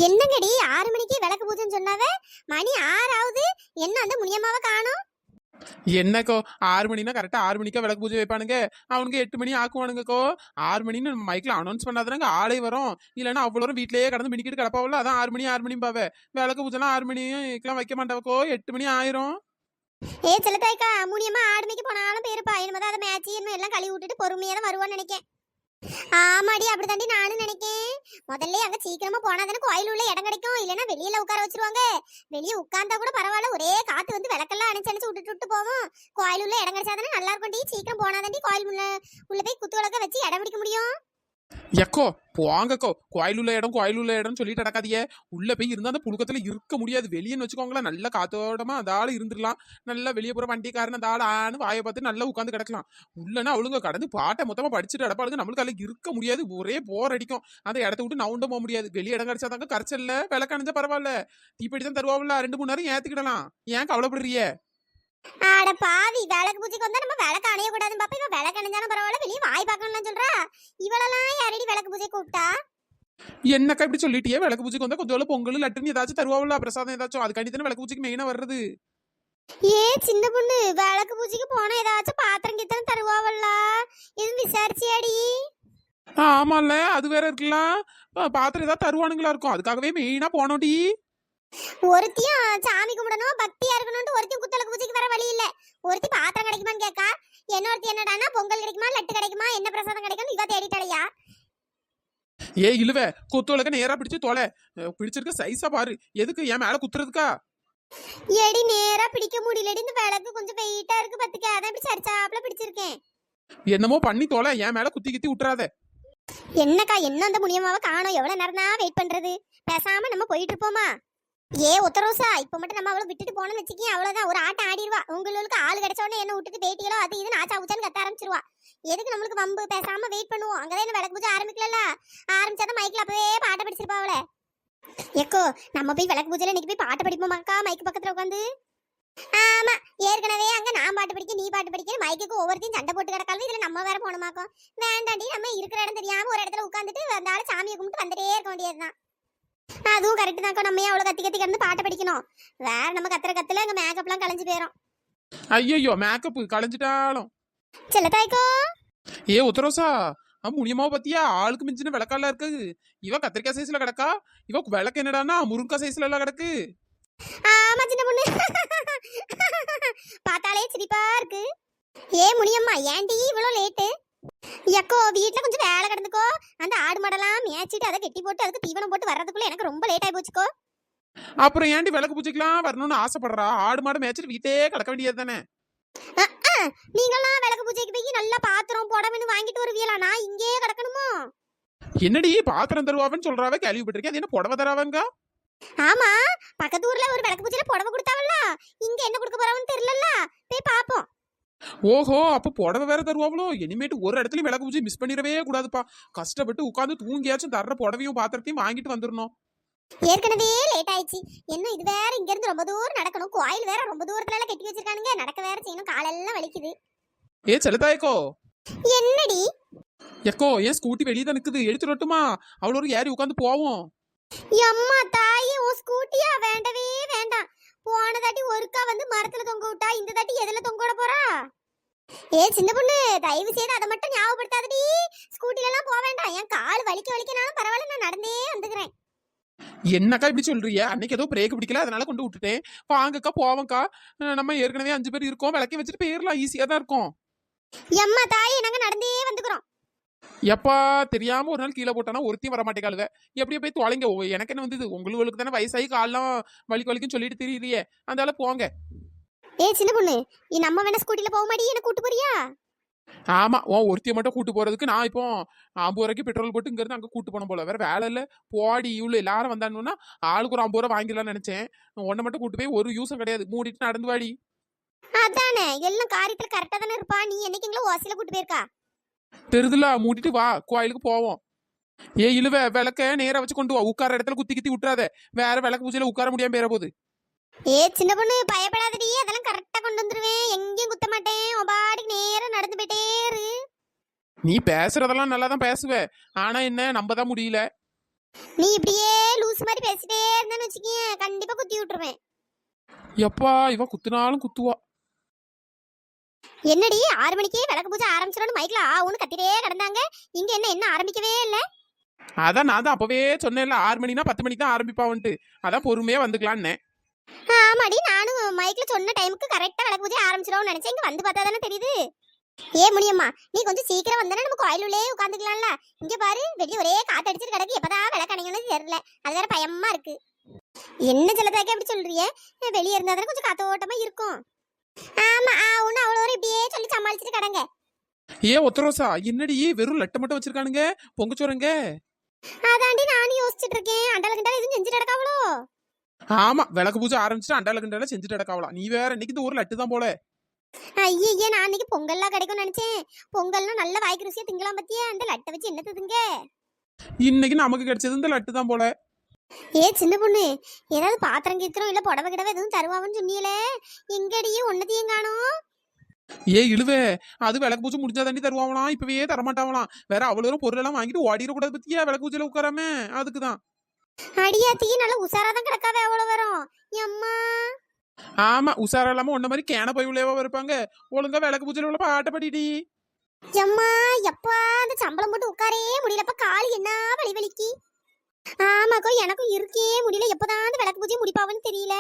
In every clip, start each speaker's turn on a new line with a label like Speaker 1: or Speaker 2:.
Speaker 1: என்னங்கடி 6 மணிக்கு விளக்கு பூஜைன்னு சொன்னாவே மணி 6 ஆகுது. என்ன அந்த முனியம்மாவை காணோம்?
Speaker 2: என்னக்கோ 6 மணினா கரெக்டா 6 மணிக்கா விளக்கு பூஜை வைப்பானுங்க. அவனுக்கு 8 மணி ஆக்குவானுங்கக்கோ. 6 மணின்னு மைக்ல அனௌன்ஸ் பண்ணாதானங்க ஆளே வரும். இல்லைன்னா அவ்வளோ வரும் வீட்லயே கடந்து மினிக்கிட்டு கிடப்பாவில்ல. அதான் 6 மணி பாவே. விளக்கு பூஜைலாம் 6 மணிக்கெல்லாம் வைக்க மாட்டாவக்கோ. 8 மணி ஆயிரும்.
Speaker 1: செல்லத்தாய்க்கா முனியம்மா 6 மணிக்கு போனாலும் பேருப்பா. இனிமேதான் அதை மேட்சி எல்லாம் கழுவி விட்டுட்டு பொறுமையா தான் வருவான்னு நினைக்கேன். ஆமாடி, அப்படித்தாண்டி நானும் நினைக்கேன். முதல்ல அங்க சீக்கிரமா போனாதானே கோயில் உள்ள இடம் கிடைக்கும். இல்லைன்னா வெளியில உட்கார வச்சிருவாங்க. வெளியே உட்கார்ந்தா கூட பரவாயில்ல, ஒரே காத்து வந்து விளக்கெல்லாம் அணைச்சு விட்டு போவோம். கோயில் உள்ள இடம் கிடைச்சாதானே நல்லா இருக்கும். சீக்கிரம் போனாதாண்டி கோயில் உள்ள போய் குத்து விளக்க வச்சு இடம் பிடிக்க முடியும்.
Speaker 2: எக்கோ போங்கக்கோ. கோயில் உள்ள இடம்னு சொல்லிட்டு நடக்காதீங்க. உள்ள போய் இருந்தா அந்த புழுக்கத்துல இருக்க முடியாது. வெளியேன்னு வச்சுக்கோங்களேன், நல்ல காத்தோடமா அந்த ஆள் இருந்துடலாம். நல்லா வெளியே போற வண்டிக்காரன் அந்த ஆள் ஆன்னு வாயை பார்த்து நல்லா உட்காந்து கிடக்கலாம். உள்ளனா அவளுங்க கடந்து பாட்டை மொத்தமா படிச்சுட்டு அடப்பாளுங்க. நம்மளுக்கு அதில் இருக்க முடியாது. ஒரே போர் அடிக்கும். அந்த இடத்த விட்டு நவுண்ட போக முடியாது. வெளியே இடம் கிடைச்சாதாங்க கரைச்சல்ல விளக்கு அணைஞ்சா பரவாயில்ல. தீப்பெட்டி தான் தருவாவில்ல, 2-3 நேரம் ஏத்துக்கிடலாம். ஏன் கவலைப்படுறிய?
Speaker 1: ஆட பாவி, விளக்கு பூஜைக்கு வந்தா நம்ம விளக்கு அணைய கூடாதுன்னு பாப்பா. இவன் விளக்கு அணைஞ்சாலும் பரவாயில்ல, வெளியே வாய் பார்க்கணும்னு சொல்றா. இவளெல்லாம் யாரடி விளக்கு பூஜை கூப்பிட்டா?
Speaker 2: என்னக்கா இப்படி சொல்லிட்டியே? விளக்கு பூஜைக்கு வந்தா கொஞ்சம் பொங்கல் லட்டுன்னு ஏதாச்சும் தருவாவில்ல, பிரசாதம் ஏதாச்சும். அதுக்காண்டி தானே விளக்கு பூஜைக்கு மெயினா வர்றது.
Speaker 1: சின்ன பொண்ணு, விளக்கு பூஜைக்கு போனா ஏதாச்சும் பாத்திரம் கித்தனம் தருவாவல்ல, எதுவும் விசாரிச்சியாடி?
Speaker 2: ஆமால, அது வேற இருக்கலாம். பாத்திரம் ஏதாவது தருவானுங்களா இருக்கும். அதுக்காகவே மெயினா போனோடி.
Speaker 1: ஒருத்தியும் சாமி கும்பிடணும் பக்தியா இருக்கணும்னு ஒருத்தியும் குத்தலுக்கு பூஜைக்கு வர வழி இல்ல. ஒருத்தி பாத்திரம் கிடைக்குமான்னு கேட்கா. இன்னொருத்தி என்னடானா பொங்கல் கிடைக்குமா லட்டு கிடைக்குமா என்ன பிரசாதம் கிடைக்கும் இவ தேடிட்டாளையா.
Speaker 2: ஏ இழுவ, குத்துவலக்க நேரா பிடிச்சு தொலை. பிடிச்சிருக்க சைஸா பாரு. எதுக்கு என் மேல குத்துறதுக்கா?
Speaker 1: எடி நேரா பிடிக்க முடியலடி, இந்த விளக்கு கொஞ்சம் வெயிட்டா இருக்கு பத்துக்க, அதான் இப்படி சரிச்சாப்ல பிடிச்சிருக்கேன்.
Speaker 2: என்னமோ பண்ணி தொலை, என் மேல குத்தி கித்தி விட்டுறாத.
Speaker 1: என்னக்கா என்ன அந்த முனியம்மாவை காணோம்? எவ்வளவு நேரம் தான் வெயிட் பண்றது? பேசாம நம்ம போயிட்டு இருப்போமா? உத்தரவுசா, இப்ப மட்டும் நம்ம அவளை விட்டுட்டு போனோம்னு வச்சுக்கேன், அவ்வளவுதான் ஒரு ஆட்டம் ஆடிடுவா. உங்களுக்கு ஆள் கிடைச்ச உடனே என்ன விட்டுட்டு பேட்டிகளோ அது இது நாச்சா உச்சான்னு கத்த ஆரம்பிச்சிருவா. எதுக்கு நம்மளுக்கு வம்பு? பேசாம வெயிட் பண்ணுவோம். அங்கதான் என்ன விளக்கு பூஜை ஆரம்பிக்கல, ஆரம்பிச்சாதான் மைக்ல அப்பவே பாட்டை படிச்சிருப்பா அவளை. எக்கோ, நம்ம போய் விளக்கு பூஜையில இன்னைக்கு போய் பாட்டு படிப்போமாக்கா மைக்கு பக்கத்துல உட்காந்து? ஆமா, ஏற்கனவே அங்க நான் பாட்டு படிக்க நீ பாட்டு படிக்க மைக்குக்கு ஒவ்வொருத்தையும் சண்டை போட்டு கிடக்காது. இதுல நம்ம வேற போனோமாக்கும். வேண்டாண்டி, நம்ம இருக்கிற இடம் தெரியாம ஒரு இடத்துல உட்காந்துட்டு அந்த ஆளு சாமியை கும்பிட்டு வந்துட்டே இருக்க வேண்டியதுதான். அதுவும் கரெக்ட் தான்க்கோ. நம்ம அவ்வளவு கத்தி கத்தி கிடந்து பாட்டை படிக்கணும். வேற நம்ம கத்துற கத்துல அங்க மேக்கப்லாம் கலைஞ்சு போயிடும்.
Speaker 2: ஐயோ, மேக்கப் களைஞ்சிட்டாலும்.
Speaker 1: செல்லத்தாய்க்கோ,
Speaker 2: ஏ உத்தரவுசா, முனியமாவை பத்தியா? ஆளுக்கு மிஞ்சின விளக்கால இருக்கு. இவ கத்திரிக்காய் சைஸ்ல கிடக்கா. இவ விளக்கு என்னடானா முருங்கா சைஸ்ல எல்லாம் கிடக்கு.
Speaker 1: ஆமா சின்ன பொண்ணு, பார்த்தாலே சிரிப்பா இருக்கு. முனியம்மா, ஏன்டி இவ்வளவு லேட்டு? எக்கோ, வீட்டுல கொஞ்சம் வேலை கிடந்துக்கோ. அந்த ஆடு மாடெல்லாம் மேய்ச்சிட்டு அதை கெட்டி போட்டு அதுக்கு தீவனம் போட்டு வர்றதுக்குள்ள எனக்கு ரொம்ப லேட் ஆகி போச்சுக்கோ.
Speaker 2: அப்புறம் ஏன்டி விளக்கு பூஜைக்கெல்லாம் வரணும்னு ஆசைப்படுறா? ஆடு மாடு மேய்ச்சிட்டு வீட்டே கிடக்க வேண்டியது தானே.
Speaker 1: நீங்களாம் விளக்கு பூஜைக்கு போய் நல்லா பாத்திரம் புடவைன்னு வாங்கிட்டு வருவீங்களா? நான் இங்கேயே கிடக்கணுமோ?
Speaker 2: என்னடி பாத்திரம் தருவாவன்னு சொல்றாவ, கேள்விப்பட்டிருக்கேன். அது என்ன புடவை தராவங்க?
Speaker 1: ஆமா, பக்கத்து ஊர்ல ஒரு விளக்கு பூஜையில புடவை கொடுத்தாவல்ல. இங்க என்ன கொடுக்க போறாவன்னு தெரியல, போய் பாப்போம்.
Speaker 2: ஓஹோ, அப்ப புடவை வேற தருவாங்களோ? இனிமேட்டு ஒரு இடத்துலயும் விளக்கு பூஜை மிஸ் பண்ணிடவே கூடாதுப்பா. கஷ்டப்பட்டு உட்காந்து தூங்கியாச்சும் தர்ற புடவையும் பாத்திரத்தையும் வாங்கிட்டு வந்துடணும்.
Speaker 1: ஏற்கனவே லேட் ஆயிடுச்சு. என்ன இது வேற இங்க இருந்து ரொம்ப தூரம் நடக்கணும். கோயில் வேற ரொம்ப தூரத்துல எல்லாம் கட்டி வச்சிருக்கானுங்க. நடக்க வேற செய்யணும், காலெல்லாம் வலிக்குது.
Speaker 2: ஏ செல்லத்தாயக்கோ.
Speaker 1: என்னடி?
Speaker 2: எக்கோ, ஏன் ஸ்கூட்டி வெளியே தான் நிக்குது, எடுத்து வரட்டுமா? அவ்வளோ ஏறி உட்காந்து போவோம்.
Speaker 1: அம்மா தாயே, உன் ஸ்கூட்டியா? வேண்டவே வேண்டாம். போன தாட்டி ஒருக்கா வந்து மரத்துல தொங்க விட்டா, இந்த தாட்டி எதுல தொங்க விட போறா? சின்ன பொண்ணு, தயவு செய்து அதை மட்டும் ஞாபகப்படுத்தாதடி. ஸ்கூட்டில எல்லாம் போக வேண்டாம். என் கால் வலிக்கனாலும் பரவாயில்ல, நான் நடந்தே வந்துக்கிறேன்.
Speaker 2: என்னக்கா இப்படி சொல்றீங்க? அன்னைக்கு ஏதோ பிரேக் பிடிக்கல, அதனால கொண்டு விட்டுட்டேன். வாங்கக்கா போவோம்க்கா. நம்ம ஏற்கனவே 5 பேர் இருக்கோம். விளக்கி வச்சுட்டு போயிடலாம், ஈஸியா தான் இருக்கும்.
Speaker 1: அம்மா தாயே, நாங்க நடந்தே வந்துக்கிறோம்.
Speaker 2: எப்பா தெரியாம ஒரு நாள் கீழே போட்டானா ஒருத்தையும் வர மாட்டேங்காளுவ. எப்படியே போய் தொலைங்க. எனக்கு என்ன வந்தது? உங்களுக்கு தானே வயசாகி காலெல்லாம் வலிக்குன்னு சொல்லிட்டு தெரியலையே. அதனால போங்க.
Speaker 1: சின்ன பொண்ணு, நம்ம வேணா ஸ்கூட்டில போக மாட்டி என்ன கூட்டு போறியா?
Speaker 2: ஆமா, ஒருத்திய மட்டும் கூட்டு போறதுக்கு நான் இப்போ 50 ரூபாய்க்கு பெட்ரோல் போட்டு இங்க இருந்து அங்க கூட்டு போன போல. வேற வேலை இல்ல. போடி இவ்வளவு எல்லாரும் வந்தானுன்னா ஆளுக்கு ஒரு 50 ரூபா வாங்கிடலாம்னு நினைச்சேன். உன்னை மட்டும் கூட்டு போய் ஒரு யூஸும் கிடையாது. மூடிட்டு நடந்து வாடி.
Speaker 1: அதானே, எல்லாம் காரியத்துல கரெக்டா தானே இருப்பா. நீ என்னைக்கு எங்களை ஓசில கூட்டு போயிருக்கா?
Speaker 2: தெரிதுல, மூடிட்டு வா, கோயிலுக்கு போவோம். ஏ இழுவ, விளக்க நேரா வச்சு கொண்டு வா. உட்கார இடத்துல குத்தி கித்தி விட்டுறாத. வேற விளக்கு பூஜையில உட்கார முடியாம பேர போகுது.
Speaker 1: சின்ன பொண்ணு, பயப்படாதடி. அதெல்லாம் கரெக்டா கொண்டு வந்துருவேன். எங்கேயும் குத்த மாட்டேன். ஒபாடிக்கு நேரம் நடந்து போயிட்டே இரு.
Speaker 2: நீ பேசுறதெல்லாம் நல்லா தான் பேசுவ. ஆனா என்ன, நம்ப தான் முடியல.
Speaker 1: நீ இப்படியே லூஸ் மாதிரி பேசிட்டே இருந்தேன்னு வச்சுக்கிய கண்டிப்பா குத்தி விட்டுருவேன்.
Speaker 2: எப்பா இவ குத்துனாலும் குத்துவா.
Speaker 1: என்னடி 6 மணிக்கே விளக்கு பூஜை ஆரம்பிச்சிடணும் மைக்ல ஆவுன்னு கத்திட்டே கிடந்தாங்க. இங்க என்ன ஆரம்பிக்கவே இல்ல.
Speaker 2: அதான் நான் தான் அப்பவே சொன்னேன்ல 6 மணினா 10 மணிக்கு தான் ஆரம்பிப்பாவன்ட்டு. அதான் பொறுமையா வந்துக்கலான்னு.
Speaker 1: ஆமாடி நானும் மைக்ல சொன்ன டைமுக்கு கரெக்டா விளக்கு பூஜை ஆரம்பிச்சிடும் நினைச்சேன். இங்க வந்து பார்த்தா தானே தெரியுது. ஏ முடியம்மா நீ கொஞ்சம் சீக்கிரம் வந்தானே நம்ம கோயிலுள்ளே உட்காந்துக்கலாம்ல. இங்க பாரு வெளியே ஒரே காத்தடிச்சிட்டு கிடக்கு. எப்பதான் விளக்கு அணைங்கன்னு தெரியல. அது வேற பயமா இருக்கு. என்ன ஜலதாக்கே அப்படி சொல்றிய? வெளியே இருந்தா தானே கொஞ்சம் காத்தோட்டமா இருக்கும். ஆமா ஒண்ணு அவ்வளோ இப்படியே சொல்லி சமாளிச்சுட்டு கிடங்க.
Speaker 2: ஏ ஒத்தரோசா என்னடி வெறும் லட்டை மட்டும் வச்சிருக்கானுங்க பொங்கச்சோரங்க.
Speaker 1: அதாண்டி நானும் யோசிச்சுட்டு இருக்கேன். அண்டல கிண்டல எதுவும் செஞ்சுட்டு கிடக்காவளோ?
Speaker 2: ஆமா விளக்கு பூஜை ஆரம்பிச்சுட்டு அண்டால கண்டால செஞ்சுட்டு கிடக்காவலாம். நீ வேற இன்னைக்கு இந்த ஒரு லட்டு தான் போல.
Speaker 1: ஐயே நான் அன்னைக்கு பொங்கல்லாம் கிடைக்கும் நினைச்சேன். பொங்கல்னா நல்ல வாய்க்கு ருசியா திங்கலாம் பத்தியா. அந்த லட்டை வச்சு என்ன திங்க.
Speaker 2: இன்னைக்கு நமக்கு கிடைச்சது இந்த லட்டு தான் போல.
Speaker 1: ஏ சின்ன பொண்ணு ஏதாவது பாத்திரம் கீத்திரம் இல்ல புடவை கிடவை எதுவும் தருவான்னு சொன்னீங்களே, எங்கடியும் ஒன்னதையும் காணோம்.
Speaker 2: ஏ இழுவே அது விளக்கு பூஜை முடிஞ்சா தாண்டி தருவாங்களாம். இப்பவே தரமாட்டாங்களாம். வேற அவ்வளோ பொருள் எல்லாம் வாங்கிட்டு ஓடிடக்கூடாது பத்தியா விளக்கு பூஜையில உட்காராம. அதுக்குதான்
Speaker 1: அடியாத்தி நல்லா உசாராதான் கிடக்காவே அவ்வளவு வரும். அம்மா
Speaker 2: ஆமா உசாரா இல்லாம ஒன்ன மாதிரி கேன பை உள்ளேவா இருப்பாங்க. ஒழுங்கா விளக்கு பூஜையில உள்ள பாட்ட படிடி.
Speaker 1: அம்மா எப்பா அந்த சம்பளம் போட்டு உட்காரே முடியலப்ப. காலு என்ன வலி வலிக்கு. ஆமாக்கோ எனக்கும் இருக்கே முடியல. எப்பதான் அந்த விளக்கு பூஜை முடிப்பாவன்னு தெரியல.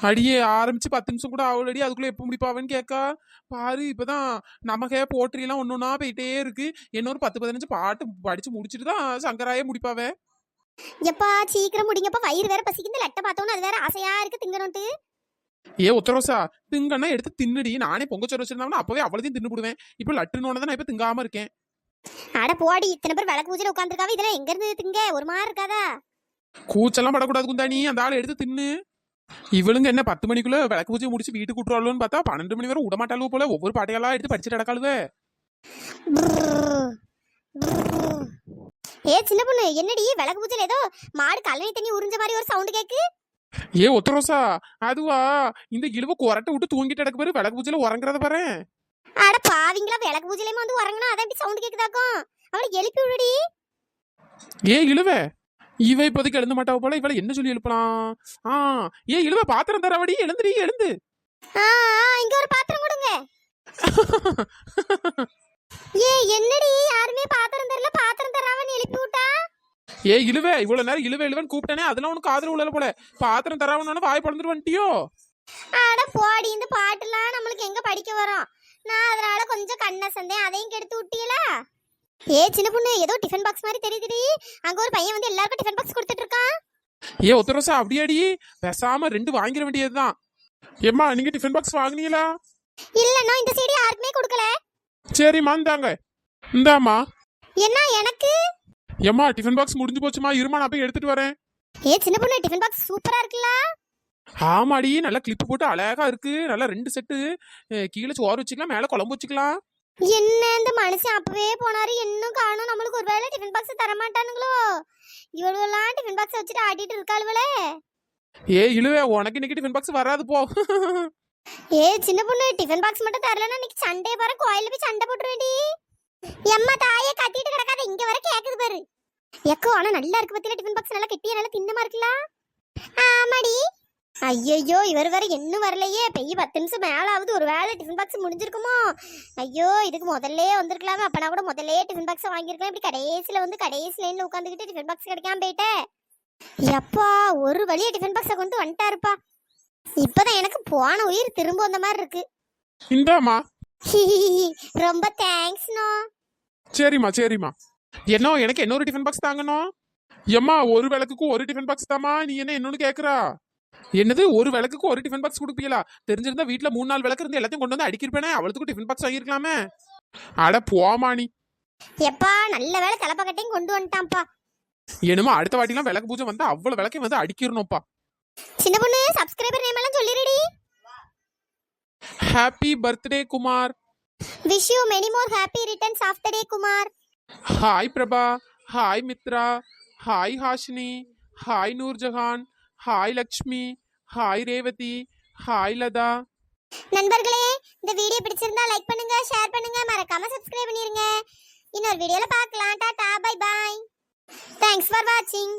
Speaker 2: அடியே ஆரம்பிச்சு 10 நிமிஷம் கூட ஆல்ரெடி அதுக்குள்ள எப்ப முடிப்பாவன்னு கேக்கா பாரு. இப்பதான் நமக்கே போற்றி எல்லாம் ஒன்னொன்னா போயிட்டே இருக்கு. இன்னொரு 10-15 பாட்டு படிச்சு முடிச்சுட்டு தான் சங்கராயே முடிப்பாவே.
Speaker 1: எப்பா சீக்கிரம் முடிங்கப்பா. வயிறு வேற பசிக்கு. இந்த லட்டை பார்த்தோன்னு அது வேற ஆசையா இருக்கு திங்கணும்ட்டு.
Speaker 2: ஏ உத்தரோசா திங்கன்னா எடுத்து தின்னுடி. நானே பொங்கச்சோறு வச்சிருந்தாங்கன்னா அப்பவே அவ்வளோதையும் தின்னு போடுவேன். இப்ப லட்டுன்னு தான் நான் இப்ப திங்காம இருக்கேன்.
Speaker 1: அட போடி இத்தனை பேர் விளக்கு பூஜையில உட்காந்துருக்காவே. இதெல்லாம் எங்க இருந்து திங்க ஒரு மாதிரி இருக்காதா?
Speaker 2: கூச்செல்லாம் படக்கூடாது குந்தாணி. அந்த ஆளை எடுத்து தின்னு. இவளுங்க என்ன 10 மணிக்குள்ள விளக்கு பூஜை முடிச்சு வீட்டுக்கு கூட்டுறாளுன்னு பார்த்தா 12 மணி வரை விடமாட்டாளு போல. ஒவ்வொரு பாட்டையெல்லாம் எடுத்து படிச்சுட்டு நடக்காளுவே.
Speaker 1: ஏ சின்ன பொண்ணு என்னடி விளக்கு பூஜையில ஏதோ மாடு கல்லணை தண்ணி உறிஞ்ச மாதிரி ஒரு சவுண்ட் கேக்கு.
Speaker 2: ஏ ஒத்தரோசா அதுவா இந்த இழுவ கொரட்டை விட்டு தூங்கிட்டு கிடக்கு பாரு. விளக்கு பூஜையில உறங்குறத பாரு.
Speaker 1: அட பாவிங்களா விளக்கு பூஜையிலயுமா வந்து உறங்கினா அதான் இப்படி சவுண்ட் கேக்குதாக்கும். அவளை எழுப்பி விடுடி.
Speaker 2: ஏ இழுவ இவ இப்போதைக்கு எழுந்த மாட்டாவ போல. இவளை என்ன சொல்லி எழுப்பலாம்? ஏ இழுவ பாத்திரம் தரவடி. எழுந்துடி எழுந்து.
Speaker 1: இங்க ஒரு பாத்திரம் கொடுங்க. ஏ என்னடி யாருமே பாத்திரம் தரல பாத்திரம் தராவன்னு எழுப்பி விட்டா.
Speaker 2: ஏ இழுவ இவ்வளவு நேரம் இழுவ இழுவன்னு கூப்பிட்டானே அதெல்லாம் உனக்கு காதுல உள்ள போல. பாத்திரம் தராவன்னு வாய் பழந்துட்டு வந்துட்டியோ.
Speaker 1: அட போடி இந்த பாட்டுலாம் நம்மளுக்கு எங்க படிக்க வரும். நான் அதனால கொஞ்சம் கண்ண சந்தேன் அதையும் கெடுத்து விட்டீங்களா. ஏ சின்ன பொண்ணு ஏதோ டிஃபன் பாக்ஸ் மாதிரி தெரியுதுடி. அங்க ஒரு பையன் வந்து எல்லாருக்கும் டிஃபன் பாக்ஸ் கொடுத்துட்டு இருக்கான்.
Speaker 2: ஏ ஒத்தரோசா அப்படியாடி பேசாம 2 வாங்கிட வேண்டியதுதான். ஏம்மா நீங்க டிஃபன் பாக்ஸ் வாங்கினீங்களா?
Speaker 1: இல்லன்னா இந்த சைடு யாருக்குமே கொடுக்கல.
Speaker 2: சரிம்மா இந்தாங்க. இந்தாமா.
Speaker 1: என்ன எனக்கு?
Speaker 2: ஏம்மா டிஃபன் பாக்ஸ் முடிஞ்சு போச்சுமா. இருமா நான் போய் எடுத்துட்டு வரேன்.
Speaker 1: ஏ சின்ன பொண்ணு டிஃபன் பாக்ஸ் சூப்பரா இருக்குல்ல.
Speaker 2: ஆமாடி நல்லா கிளிப் போட்டு அழகா இருக்கு. நல்லா 2 செட்டு. கீழே சோறு வச்சுக்கலாம் மேல குழம்பு வச்சுக்கலாம்.
Speaker 1: என்ன இந்த மனுஷன் அப்பவே போனாரு இன்னும் காணும். நம்மளுக்கு ஒரு வேளை டிஃபன் பாக்ஸ் தர மாட்டானுங்களோ. இவ்வளவுலாம் டிஃபன் பாக்ஸ் வச்சுட்டு ஆடிட்டு இருக்காளுவலே.
Speaker 2: ஏ இழுவே உனக்கு இன்னைக்கு டிஃபன் பாக்ஸ் வராது போ.
Speaker 1: ஏ சின்ன பொண்ணு டிஃபன் பாக்ஸ் மட்டும் தரலன்னா இன்னைக்கு சண்டே பாரு கோயில்ல போய் சண்டை போட்டுருவேண்டி. எம்மா தாயே கத்திட்டு கிடக்காத இங்க வர கேக்குது பாரு. எக்கோ ஆனா நல்லா இருக்கு பத்தியில டிஃபன் பாக்ஸ் நல்லா கெட்டியா நல்லா தின்னமா இருக்குல்ல. ஆமாடி. ஐயோ இவர் வேற இன்னும் வரலையே. பெய்ய 10 நிமிஷம் மேல ஆகுது. ஒரு வேளை டிஃபன் பாக்ஸ் முடிஞ்சிருக்குமோ. ஐயோ இதுக்கு முதல்ல வந்திருக்கலாமே. அப்ப நான் கூட முதல்ல டிஃபன் பாக்ஸ் வாங்கியிருக்கலாம். இப்படி கடைசியில வந்து கடைசி லைன்ல உட்காந்துக்கிட்டு டிஃபன் பாக்ஸ் கிடைக்காம போயிட்டேன். எப்பா ஒரு வழியா டிஃபன் பாக்ஸை கொண்டு வந்துட்டாருப்பா. இப்பதான் எனக்கு போன உயிர் திரும்ப வந்த மாதிரி இருக்கு.
Speaker 2: இந்தாமா.
Speaker 1: ரொம்ப தேங்க்ஸ் நோ.
Speaker 2: சரிம்மா சரிம்மா. என்ன எனக்கு இன்னொரு டிஃபன் பாக்ஸ் தாங்கணும். எம்மா ஒரு விளக்குக்கு ஒரு டிஃபன் பாக்ஸ் தாமா. நீ என்ன இன்னொன்னு கேக்குறா? என்னது ஒரு விளக்குக்கு ஒரு டிஃபன் பாக்ஸ் கொடுப்பீங்களா? தெரிஞ்சிருந்தா வீட்டுல 3-4 விளக்கு இருந்து எல்லாத்தையும் கொண்டு வந்து அடிக்கிருப்பேனே. அவளுக்கு டிஃபன் பாக்ஸ் வாங்கிருக்கலாமே. அட போமா நீ.
Speaker 1: எப்பா நல்ல வேலை தலைப்பக்கட்டையும் கொண்டு வந்துட்டான்ப்பா.
Speaker 2: என்னமோ அடுத்த வாட்டிலாம் விளக்கு பூஜை வந்தா அவ்வளவு விளக்கையும் வந்து அடிக்கிறணும்ப்பா.
Speaker 1: சின்ன பொண்ணு சப்ஸ்கிரைபர் நேம் எல்லாம் சொல்லிருடி.
Speaker 2: Happy birthday Kumar.
Speaker 1: Wish you many more happy returns of the day Kumar.
Speaker 2: Hi Prabha. Hi Mithra. Hi Hashini. Hi Noorjahan. Hi Lakshmi. Hi Revathi. Hi Latha.
Speaker 1: நண்பர்களே இந்த வீடியோ பிடிச்சிருந்தா லைக் பண்ணுங்க ஷேர் பண்ணுங்க மறக்காம சப்ஸ்கிரைப் பண்ணிருங்க. இன்னொரு வீடியோல பார்க்கலாம். Tata bye bye. Thanks for வாட்சிங்.